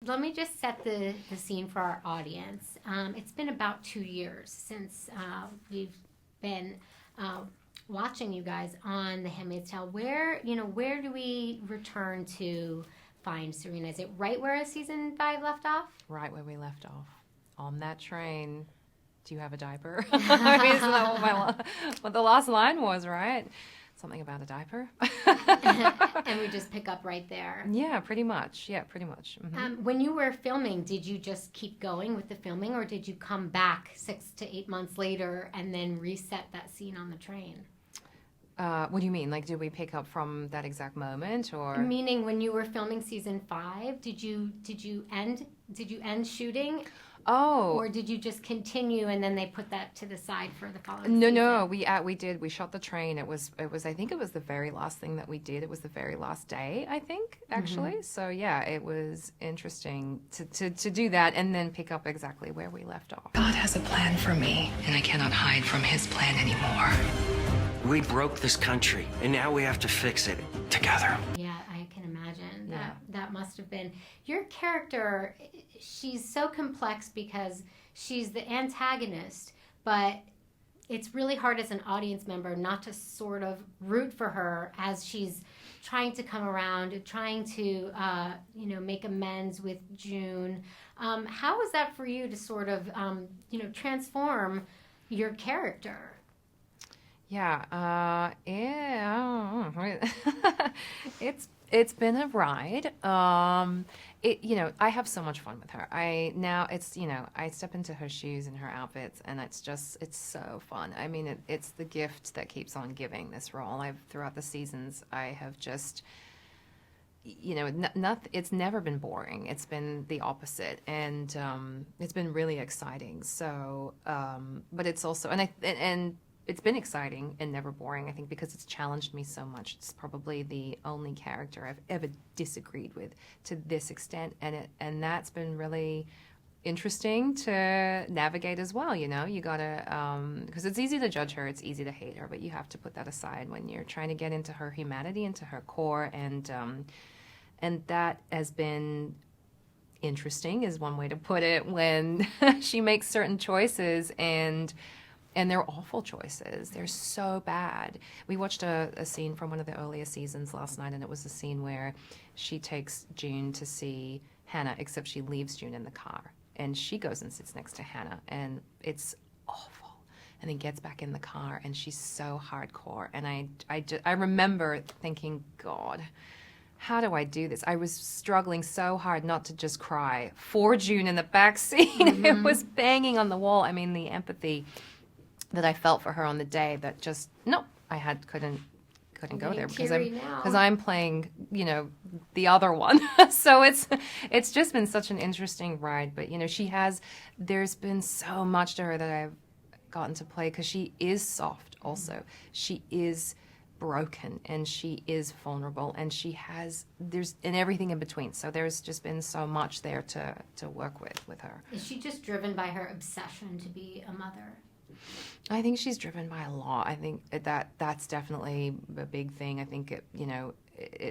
let me just set the scene for our audience. It's been about 2 years since we've been watching you guys on The Handmaid's Tale. Where do we return to find Serena? Is it right where season 5 left off? Right where we left off. On that train. Do you have a diaper? I mean, isn't that what the last line was, right? Something about a diaper. And we just pick up right there. Yeah, pretty much. Mm-hmm. When you were filming, did you just keep going with the filming, or did you come back 6 to 8 months later and then reset that scene on the train? What do you mean? Like, did we pick up from that exact moment, or? Meaning, when you were filming season 5, did you end shooting? Oh. Or did you just continue and then they put that to the side for the following No, season? no, we did. We shot the train. It was. I think it was the very last thing that we did. It was the very last day, I think, actually. Mm-hmm. So yeah, it was interesting to do that and then pick up exactly where we left off. God has a plan for me, and I cannot hide from his plan anymore. We broke this country, and now we have to fix it together. Yeah, I can imagine. That must have been your character. She's so complex because she's the antagonist, but it's really hard as an audience member not to sort of root for her as she's trying to come around, trying to make amends with June. How was that for you to sort of transform your character? Yeah, it's been a ride. I have so much fun with her. I step into her shoes and her outfits, and it's so fun. I mean, it's the gift that keeps on giving, this role. Throughout the seasons, I have just, it's never been boring. It's been the opposite, and it's been really exciting. So, but it's also, and it's been exciting and never boring, I think, because it's challenged me so much. It's probably the only character I've ever disagreed with to this extent, and that's been really interesting to navigate as well. You gotta, because it's easy to judge her, it's easy to hate her, but you have to put that aside when you're trying to get into her humanity, into her core, and that has been interesting, is one way to put it, when she makes certain choices and they're awful choices. They're so bad. We watched a scene from one of the earlier seasons last night, and it was a scene where she takes June to see Hannah, except she leaves June in the car. And she goes and sits next to Hannah, and it's awful. And then gets back in the car, and she's so hardcore. And I remember thinking, God, how do I do this? I was struggling so hard not to just cry for June in the back seat. Mm-hmm. It was banging on the wall. I mean, the empathy that I felt for her on the day, that just couldn't go there because I'm playing the other one. So it's just been such an interesting ride. But there's been so much to her that I've gotten to play, because she is soft also. She is broken, and she is vulnerable, and there's everything in between. So there's just been so much there to work with her. Is she just driven by her obsession to be a mother? I think she's driven by a lot. I think that's definitely a big thing. I think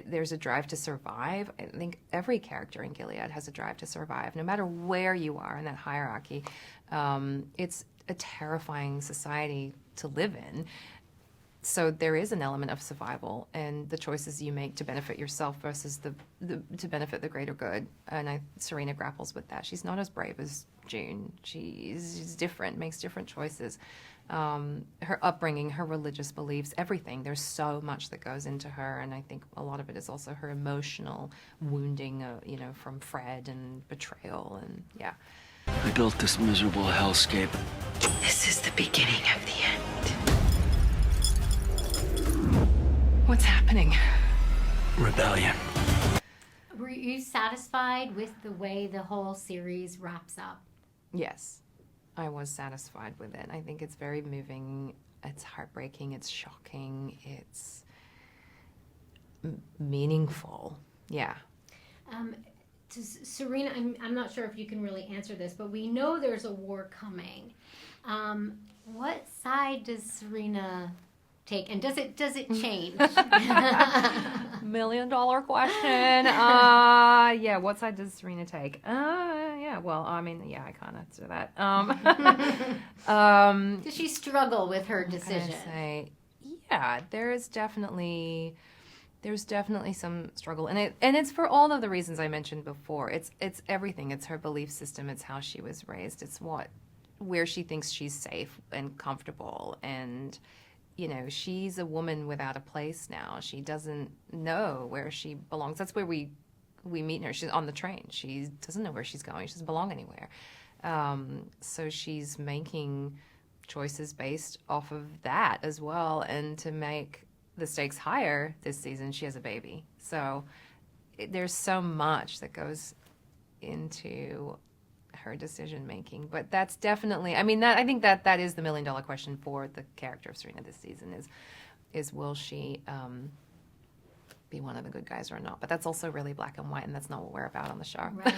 there's a drive to survive. I think every character in Gilead has a drive to survive, no matter where you are in that hierarchy. It's a terrifying society to live in. So there is an element of survival and the choices you make to benefit yourself versus to benefit the greater good. And Serena grapples with that. She's not as brave as June. She's different, makes different choices. Her upbringing, her religious beliefs, everything. There's so much that goes into her, and I think a lot of it is also her emotional wounding, from Fred and betrayal, and yeah. I built this miserable hellscape. This is the beginning of the end. What's happening? Rebellion. Were you satisfied with the way the whole series wraps up? Yes, I was satisfied with it. I think it's very moving. It's heartbreaking. It's shocking. It's meaningful. Yeah. Serena, I'm not sure if you can really answer this, but we know there's a war coming. What side does Serena take, and does it change? $1 million question. Yeah, what side does Serena take? Yeah, well, I mean, yeah, I can't answer that. Does she struggle with her decision? Yeah, there's definitely some struggle, and it's for all of the reasons I mentioned before. It's everything. It's her belief system. It's how she was raised. It's where she thinks she's safe and comfortable, and she's a woman without a place now. She doesn't know where she belongs. That's where we meet her. She's on the train. She doesn't know where she's going. She doesn't belong anywhere. So she's making choices based off of that as well. And to make the stakes higher this season, she has a baby. So there's so much that goes into her decision making. But that's definitely, I think that is the $1 million question for the character of Serena this season is will she be one of the good guys or not? But that's also really black and white, and that's not what we're about on the show. Right.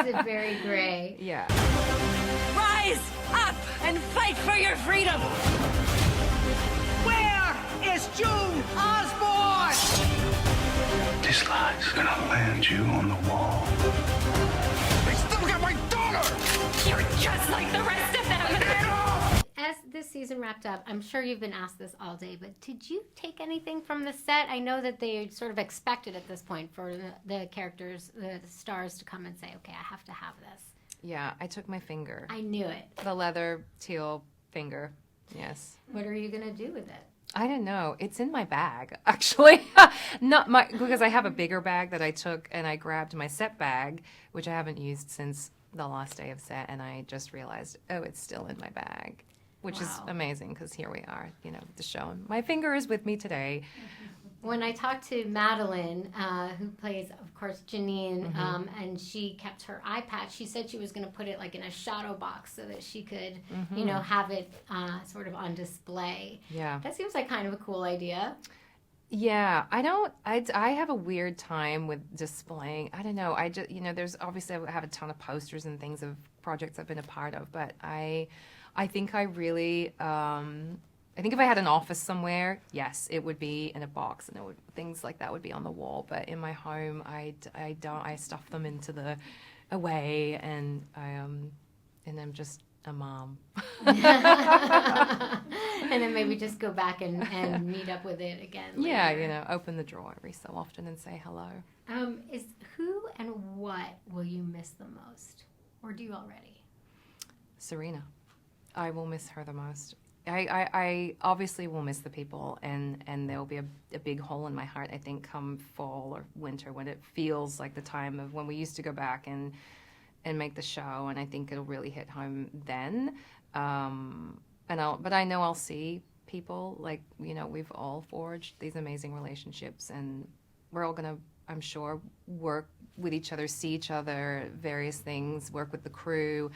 It's very gray. Yeah. Rise up and fight for your freedom! Where is June Osborne? This line's gonna land you on the wall. They still got my daughter! You're just like the rest of them! As this season wrapped up, I'm sure you've been asked this all day, but did you take anything from the set? I know that they sort of expected at this point for the characters, the stars to come and say, okay, I have to have this. Yeah, I took my finger. I knew it. The leather teal finger. Yes. What are you going to do with it? I don't know. It's in my bag, actually. Because I have a bigger bag that I took, and I grabbed my set bag, which I haven't used since the last day of set, and I just realized, it's still in my bag, which is amazing because here we are, the show. My finger is with me today. When I talked to Madeline, who plays, of course, Janine, and she kept her eye patch, she said she was going to put it like in a shadow box so that she could, have it sort of on display. Yeah. That seems like kind of a cool idea. Yeah, I have a weird time with displaying. I don't know. I just, there's obviously I have a ton of posters and things of projects I've been a part of, but I think I really, I think if I had an office somewhere, yes, it would be in a box and things like that would be on the wall. But in my home, I stuff them into away, and I'm just a mom. And then maybe just go back and meet up with it again later. Yeah, open the drawer every so often and say hello. Is who and what will you miss the most? Or do you already? Serena. I will miss her the most. I obviously will miss the people, and there will be a big hole in my heart, I think, come fall or winter, when it feels like the time of when we used to go back and make the show, and I think it'll really hit home then. But I know I'll see people, like, we've all forged these amazing relationships, and we're all going to, I'm sure, work with each other, see each other, various things, work with the crew,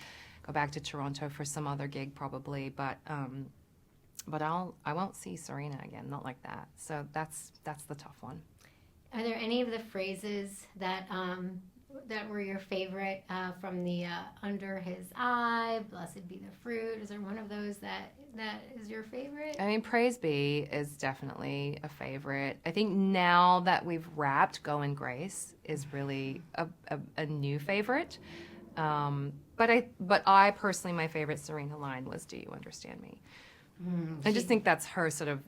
go back to Toronto for some other gig probably, but I won't see Serena again, not like that. So that's the tough one. Are there any of the phrases that were your favorite from the Under His Eye, Blessed Be the Fruit? Is there one of those that is your favorite? I mean, Praise Be is definitely a favorite. I think now that we've wrapped Go in Grace is really a new favorite. But I personally, my favorite Serena line was Do You Understand Me? I just think that's her sort of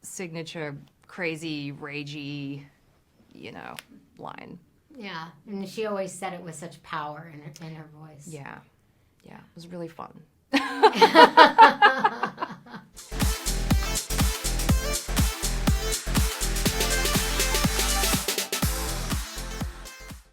signature crazy, ragey, line. Yeah, and she always said it with such power in her voice. Yeah, it was really fun.